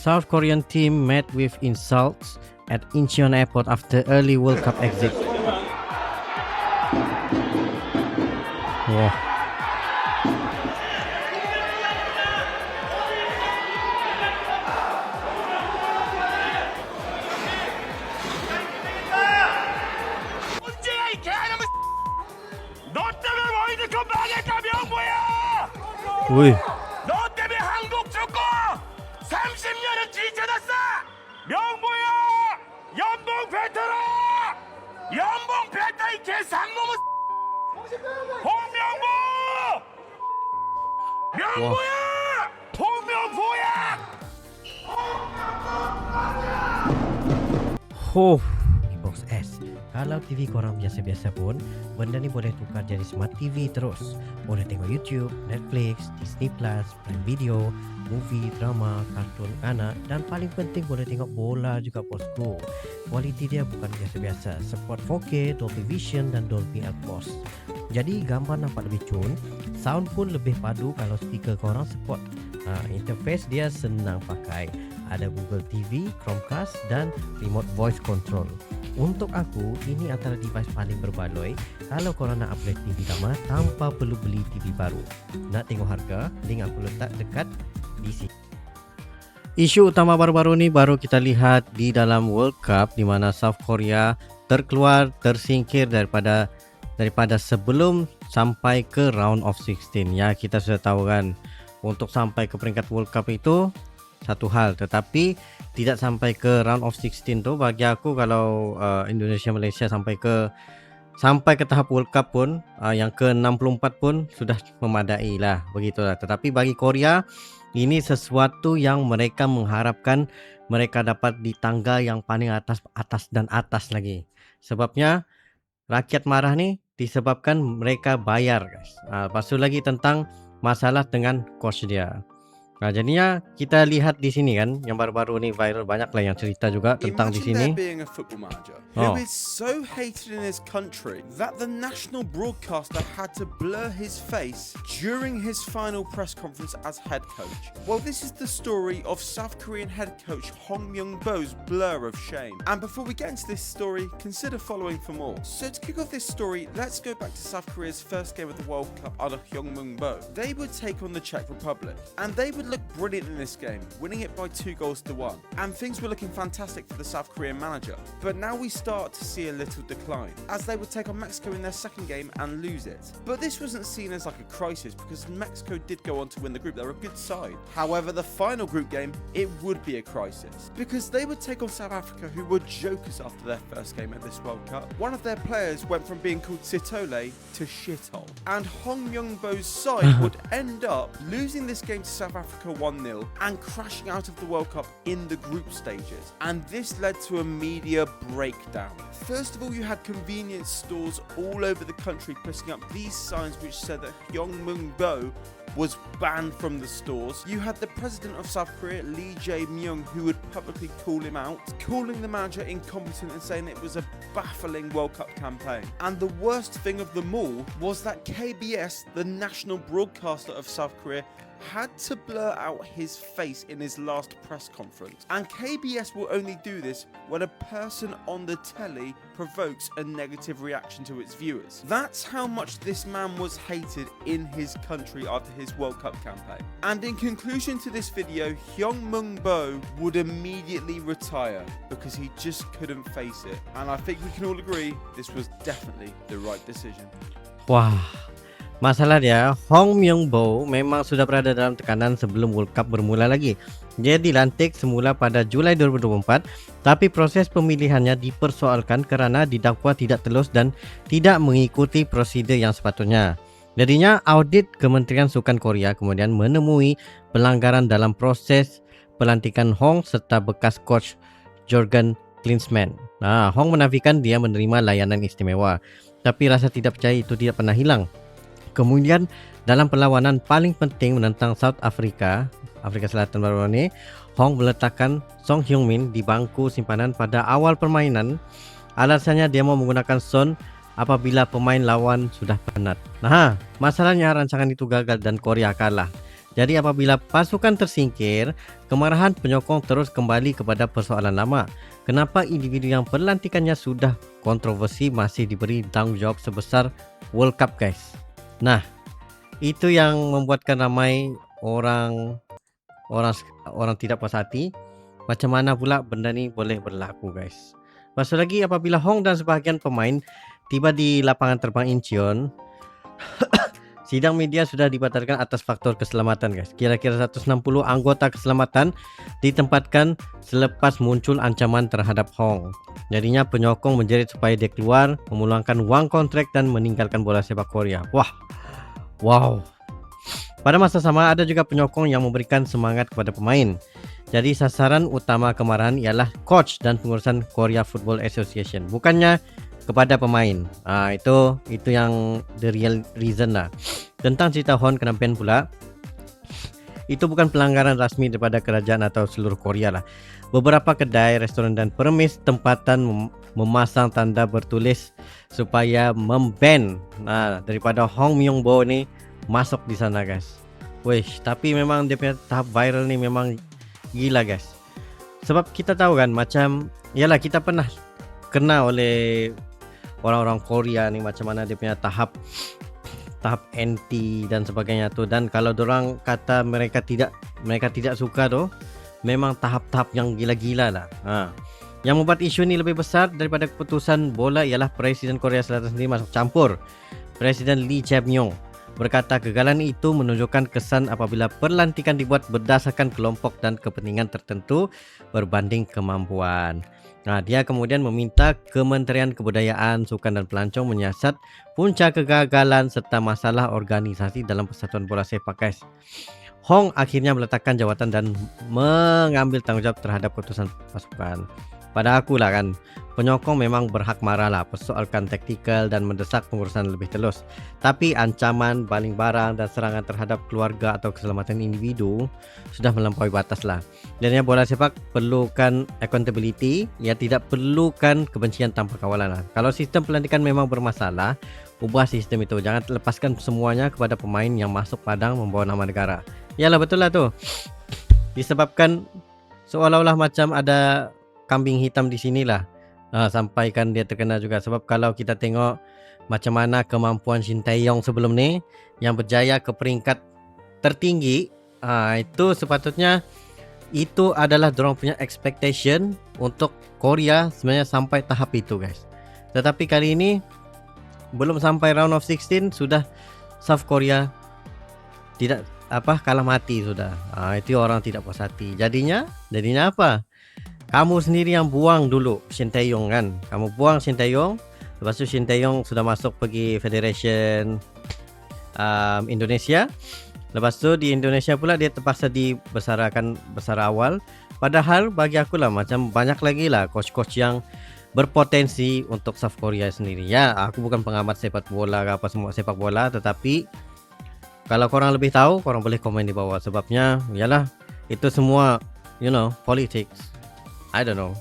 South Korean team met with insults at Incheon Airport after early World Cup exit. Wah. Wih. 너 때문에 한국 축구 30년을 뒤쳐졌어! 명보야! 연봉 뱉어라! 연봉 뱉어 이 개상놈의 홍명보! 명보야! 홍명보야! Box S. Kalau TV korang biasa-biasa pun, benda ni boleh tukar jadi Smart TV terus. Boleh tengok YouTube, Netflix, Disney Plus, Prime Video, movie, drama, kartun anak dan paling penting boleh tengok bola juga bosku. Kualiti dia bukan biasa-biasa. Support 4K, Dolby Vision dan Dolby Atmos. Jadi gambar nampak lebih cun, sound pun lebih padu kalau speaker korang support. Interface dia senang pakai. Ada Google TV, Chromecast dan remote voice control. Untuk aku, ini antara device paling berbaloi kalau korang nak upgrade TV lama tanpa perlu beli TV baru. Nak tengok harga, link aku letak dekat di sini. Isu utama baru-baru ni baru kita lihat di dalam World Cup di mana South Korea tersingkir daripada sebelum sampai ke round of 16. Ya, kita sudah tahu kan, untuk sampai ke peringkat World Cup itu satu hal, tetapi tidak sampai ke round of 16 tu bagi aku kalau Indonesia Malaysia sampai ke tahap World Cup pun yang ke-64 pun sudah memadai lah, begitulah. Tetapi bagi Korea ini sesuatu yang mereka mengharapkan mereka dapat di tangga yang paling atas dan atas lagi. Sebabnya rakyat marah ni disebabkan mereka bayar guys. Lepas tu lagi tentang masalah dengan coach dia. Jadinya kita lihat di sini kan, yang baru-baru ni viral, banyak lah yang cerita juga tentang di sini. Being a football manager who is so hated in his country that the national broadcaster had to blur his face during his final press conference as head coach. Well, this is the story of South Korean head coach Hong Myung-bo's blur of shame. And before we get into this story, consider following for more. So to kick off this story, let's go back to South Korea's first game of the World Cup under Hong Myung-bo. They would take on the Czech Republic, and they would look brilliant in this game, winning it by 2-1, and things were looking fantastic for the South Korean manager. But now we start to see a little decline, as they would take on Mexico in their second game and lose it. But this wasn't seen as like a crisis because Mexico did go on to win the group. They're a good side. However, the final group game, it would be a crisis because they would take on South Africa, who were jokers after their first game at this World Cup. One of their players went from being called Sitole to Shithole, and Hong Myung-bo's side would end up losing this game to South Africa 1-0 and crashing out of the World Cup in the group stages. And this led to a media breakdown. First of all, you had convenience stores all over the country putting up these signs which said that Hong Myung-bo was banned from the stores. You had the president of South Korea, Lee Jae-myung, who would publicly call him out, calling the manager incompetent and saying it was a baffling World Cup campaign. And the worst thing of them all was that KBS, the national broadcaster of South Korea, had to blur out his face in his last press conference. And KBS will only do this when a person on the telly provokes a negative reaction to its viewers. That's how much this man was hated in his country after his World Cup campaign. And in conclusion to this video, Hong Myung-bo would immediately retire because he just couldn't face it. And I think we can all agree this was definitely the right decision. Wah, masalah dia, Hong Myung-bo memang sudah berada dalam tekanan sebelum World Cup bermula lagi. Dia dilantik semula pada Julai 2024, tapi proses pemilihannya dipersoalkan kerana didakwa tidak telus dan tidak mengikuti prosedur yang sepatutnya. Jadinya audit Kementerian Sukan Korea kemudian menemui pelanggaran dalam proses pelantikan Hong serta bekas coach Jurgen Klinsmann. Hong menafikan dia menerima layanan istimewa, tapi rasa tidak percaya itu tidak pernah hilang. Kemudian dalam perlawanan paling penting menentang South Africa Selatan baru ini, Hong meletakkan Son Heung-min di bangku simpanan pada awal permainan. Alasannya dia mau menggunakan Son apabila pemain lawan sudah penat. Masalahnya rancangan itu gagal dan Korea kalah. Jadi apabila pasukan tersingkir, kemarahan penyokong terus kembali kepada persoalan lama. Kenapa individu yang pelantikannya sudah kontroversi masih diberi tanggungjawab sebesar World Cup, guys? Nah, itu yang membuatkan ramai orang tidak puas hati. Macam mana pula benda ni boleh berlaku, guys? Lepas lagi apabila Hong dan sebahagian pemain tiba di lapangan terbang Incheon, sidang media sudah dibatalkan atas faktor keselamatan, guys. Kira-kira 160 anggota keselamatan ditempatkan selepas muncul ancaman terhadap Hong. Jadinya penyokong menjerit supaya dia keluar, memulangkan wang kontrak dan meninggalkan bola sepak Korea. Wow. Pada masa sama ada juga penyokong yang memberikan semangat kepada pemain. Jadi sasaran utama kemarahan ialah coach dan pengurusan Korea Football Association, bukannya kepada pemain. Itu yang the real reason lah. Tentang cerita Hon Kenampian pula, itu bukan pelanggaran rasmi daripada kerajaan atau seluruh Korea lah. Beberapa kedai, restoran dan permis tempatan memasang tanda bertulis supaya memban daripada Hong Myung-bo ni masuk di sana, guys. Wish, tapi memang dia punya tahap viral ni memang gila, guys. Sebab kita tahu kan, macam yalah kita pernah kena oleh orang-orang Korea ni macam mana dia punya tahap anti dan sebagainya tu. Dan kalau dorang kata mereka tidak suka tu, memang tahap-tahap yang gila-gila lah. Yang membuat isu ni lebih besar daripada keputusan bola ialah Presiden Korea Selatan sendiri masuk campur. Presiden Lee Jae-myung berkata kegagalan itu menunjukkan kesan apabila perlantikan dibuat berdasarkan kelompok dan kepentingan tertentu berbanding kemampuan. Dia kemudian meminta Kementerian Kebudayaan, Sukan dan Pelancong menyiasat punca kegagalan serta masalah organisasi dalam Persatuan Bola Sepak, guys. Hong akhirnya meletakkan jawatan dan mengambil tanggungjawab terhadap keputusan pasukan. Pada aku lah kan, penyokong memang berhak marah lah, persoalkan taktikal dan mendesak pengurusan lebih telus. Tapi ancaman, baling barang dan serangan terhadap keluarga atau keselamatan individu sudah melampaui batas lah. Jadinya bola sepak perlukan accountability, ia tidak perlukan kebencian tanpa kawalan lah. Kalau sistem pelantikan memang bermasalah, ubah sistem itu. Jangan lepaskan semuanya kepada pemain yang masuk padang membawa nama negara. Yalah, betul lah tu. Disebabkan seolah-olah macam ada kambing hitam di sinilah. Sampaikan dia terkena juga. Sebab kalau kita tengok macam mana kemampuan Shin Tae-yong sebelum ni yang berjaya ke peringkat tertinggi, itu sepatutnya itu adalah dorang punya expectation untuk Korea sebenarnya sampai tahap itu, guys. Tetapi kali ini belum sampai round of 16 sudah South Korea tidak kalah mati sudah. Itu orang tidak puas hati. Jadinya apa? Kamu sendiri yang buang dulu Shin Tae-yong kan. Kamu buang Shin Tae-yong. Lepas tu Shin Tae-yong sudah masuk pergi Federation Indonesia. Lepas tu di Indonesia pula dia terpaksa dibesarkan besar awal. Padahal bagi aku lah macam banyak lagi lah coach-coach yang berpotensi untuk South Korea sendiri. Ya, aku bukan pengamat sepak bola ke apa semua sepak bola, tetapi kalau korang lebih tahu, korang boleh komen di bawah. Sebabnya ialah itu semua politics. I don't know.